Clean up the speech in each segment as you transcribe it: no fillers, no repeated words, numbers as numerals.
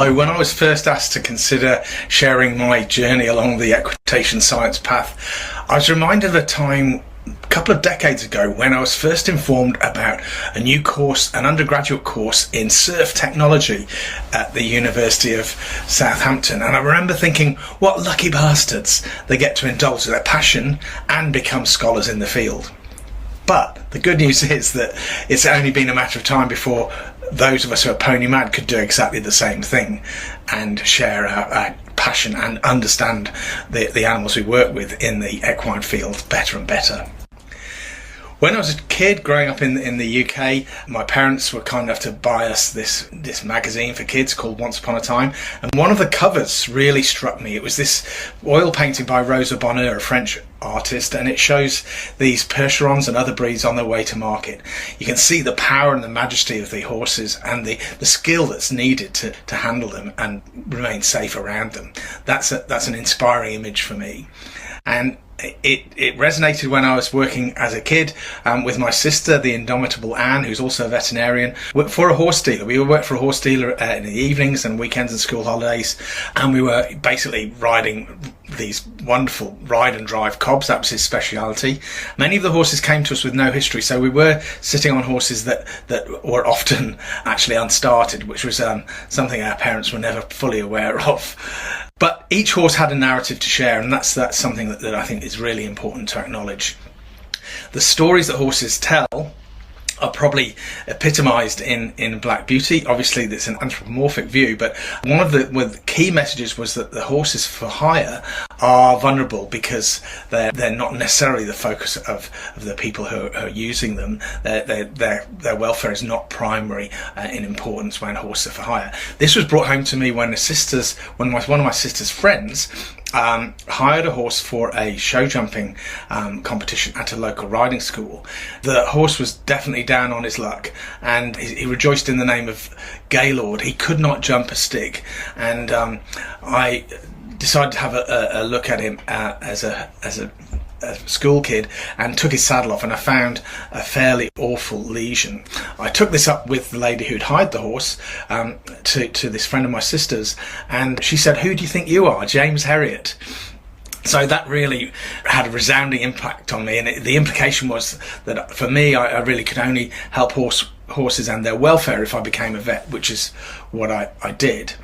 So when I was first asked to consider sharing my journey along the equitation science path, I was reminded of a time a couple of decades ago when I was first informed about a new course, an undergraduate course in surf technology at the University of Southampton. And I remember thinking, what lucky bastards, they get to indulge their passion and become scholars in the field. But the good news is that it's only been a matter of time before those of us who are pony mad could do exactly the same thing and share our passion and understand the animals we work with in the equine field better and better. When I was a kid growing up in the UK, my parents were kind enough to buy us this magazine for kids called Once Upon a Time, and one of the covers really struck me. It was this oil painting by Rosa Bonheur, a French artist, and it shows these Percherons and other breeds on their way to market. You can see the power and the majesty of the horses and the skill that's needed to handle them and remain safe around them. That's an inspiring image for me. And it resonated when I was working as a kid with my sister, the indomitable Anne, who's also a veterinarian, worked for a horse dealer. We worked for a horse dealer in the evenings and weekends and school holidays, and we were basically riding these wonderful ride and drive cobs. That was his speciality. Many of the horses came to us with no history, so we were sitting on horses that were often actually unstarted, which was something our parents were never fully aware of. But each horse had a narrative to share, and that's something that I think is really important to acknowledge. The stories that horses tell are probably epitomised in Black Beauty. Obviously, that's an anthropomorphic view, but one of the key messages was that the horses for hire are vulnerable because they're not necessarily the focus of the people who are using them. Their welfare is not primary in importance when horses are for hire. This was brought home to me when one of my sister's friends hired a horse for a show jumping competition at a local riding school. The horse was definitely down on his luck, and he rejoiced in the name of Gaylord. He could not jump a stick, and I decided to have a look at him as a school kid and took his saddle off, and I found a fairly awful lesion. I took this up with the lady who'd hired the horse to this friend of my sister's, and she said, "Who do you think you are, James Herriot?" So that really had a resounding impact on me, and the implication was that for me, I really could only help horses and their welfare if I became a vet, which is what I did.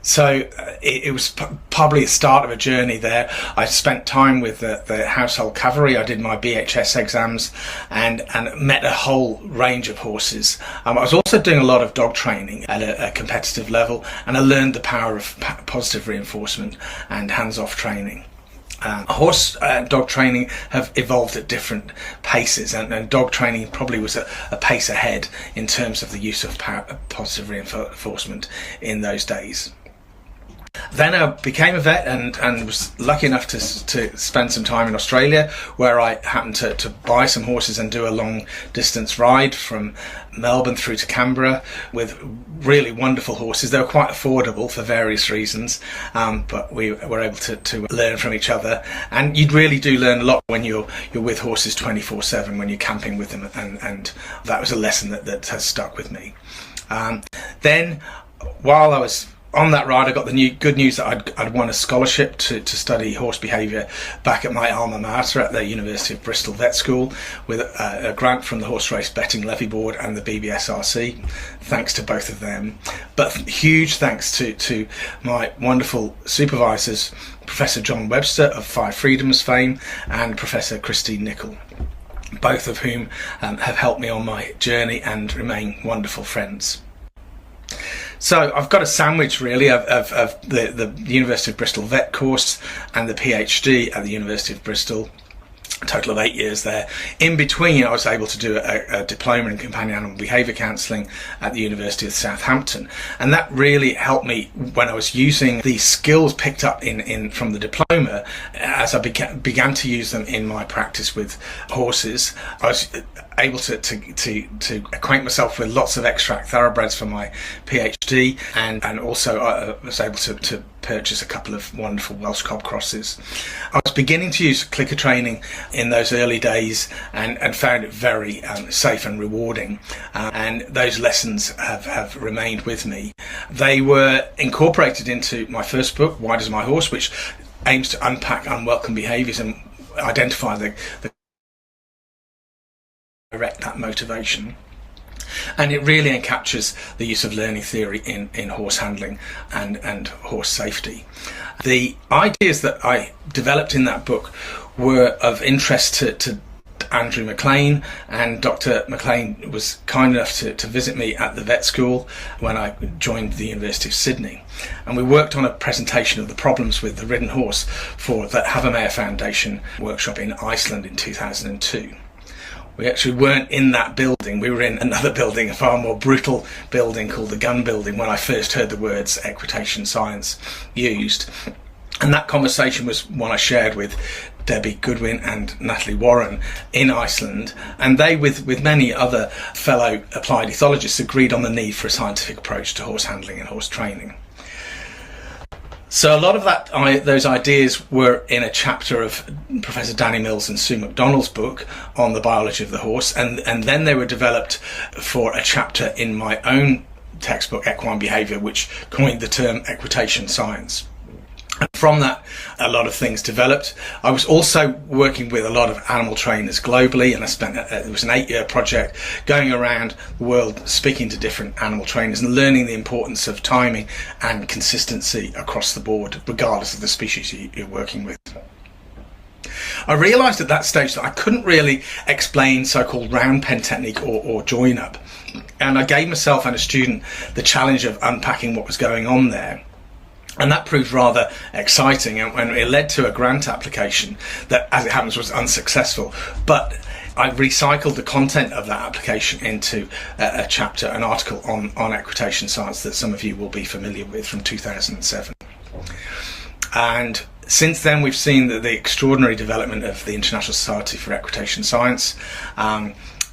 So it was probably the start of a journey there. I spent time with the household cavalry. I did my BHS exams and met a whole range of horses. I was also doing a lot of dog training at a competitive level, and I learned the power of positive reinforcement and hands-off training. Horse and dog training have evolved at different paces, and dog training probably was a pace ahead in terms of the use of positive reinforcement in those days. Then I became a vet and was lucky enough to spend some time in Australia, where I happened to buy some horses and do a long distance ride from Melbourne through to Canberra with really wonderful horses. They were quite affordable for various reasons, but we were able to learn from each other, and you really do learn a lot when you're with horses 24/7 when you're camping with them, and that was a lesson that has stuck with me. Then while I was on that ride, I got the good news that I'd won a scholarship to study horse behaviour back at my alma mater at the University of Bristol Vet School, with a grant from the Horse Race Betting Levy Board and the BBSRC. Thanks to both of them. But huge thanks to my wonderful supervisors, Professor John Webster of Five Freedoms fame and Professor Christine Nicol, both of whom have helped me on my journey and remain wonderful friends. So I've got a sandwich really of the University of Bristol vet course and the PhD at the University of Bristol, a total of 8 years there. In between, I was able to do a diploma in companion animal behaviour counselling at the University of Southampton, and that really helped me when I was using the skills picked up from the diploma as I began to use them in my practice with horses. I was able to acquaint myself with lots of extract thoroughbreds for my PhD, and also I was able to purchase a couple of wonderful Welsh cob crosses. I was beginning to use clicker training in those early days and found it very safe and rewarding, and those lessons have remained with me. They were incorporated into my first book, Why Does My Horse?, which aims to unpack unwelcome behaviours and identify the direct that motivation. And it really captures the use of learning theory in horse handling and horse safety. The ideas that I developed in that book were of interest to Andrew McLean, and Dr. McLean was kind enough to visit me at the vet school when I joined the University of Sydney, and we worked on a presentation of the problems with the ridden horse for the Havermeyer Foundation workshop in Iceland in 2002. We actually weren't in that building, we were in another building, a far more brutal building called the Gun Building, when I first heard the words equitation science used. And that conversation was one I shared with Debbie Goodwin and Natalie Warren in Iceland, and they, with many other fellow applied ethologists, agreed on the need for a scientific approach to horse handling and horse training. So a lot of those ideas were in a chapter of Professor Danny Mills and Sue McDonald's book on the biology of the horse, and then they were developed for a chapter in my own textbook, Equine Behaviour, which coined the term equitation science. And from that, a lot of things developed. I was also working with a lot of animal trainers globally, and I spent, it was an 8-year project going around the world speaking to different animal trainers and learning the importance of timing and consistency across the board, regardless of the species you're working with. I realised at that stage that I couldn't really explain so-called round pen technique or join up, and I gave myself and a student the challenge of unpacking what was going on there. And that proved rather exciting, and it led to a grant application that, as it happens, was unsuccessful. But I recycled the content of that application into a chapter, an article on equitation science that some of you will be familiar with from 2007. And since then, we've seen the extraordinary development of the International Society for Equitation Science.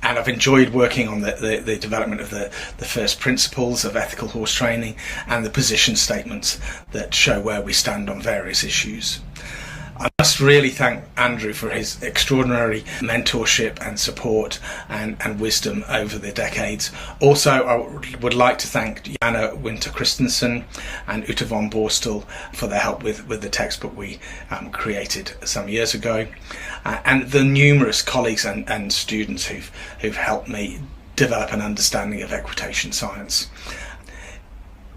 And I've enjoyed working on the development of the first principles of ethical horse training and the position statements that show where we stand on various issues. I must really thank Andrew for his extraordinary mentorship and support and wisdom over the decades. Also, I would like to thank Jana Winter Christensen and Uta von Borstel for their help with the textbook we created some years ago, and the numerous colleagues and students who've helped me develop an understanding of equitation science.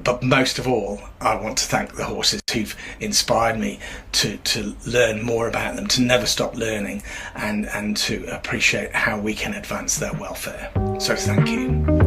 But most of all, I want to thank the horses who've inspired me to learn more about them, to never stop learning, and to appreciate how we can advance their welfare. So thank you.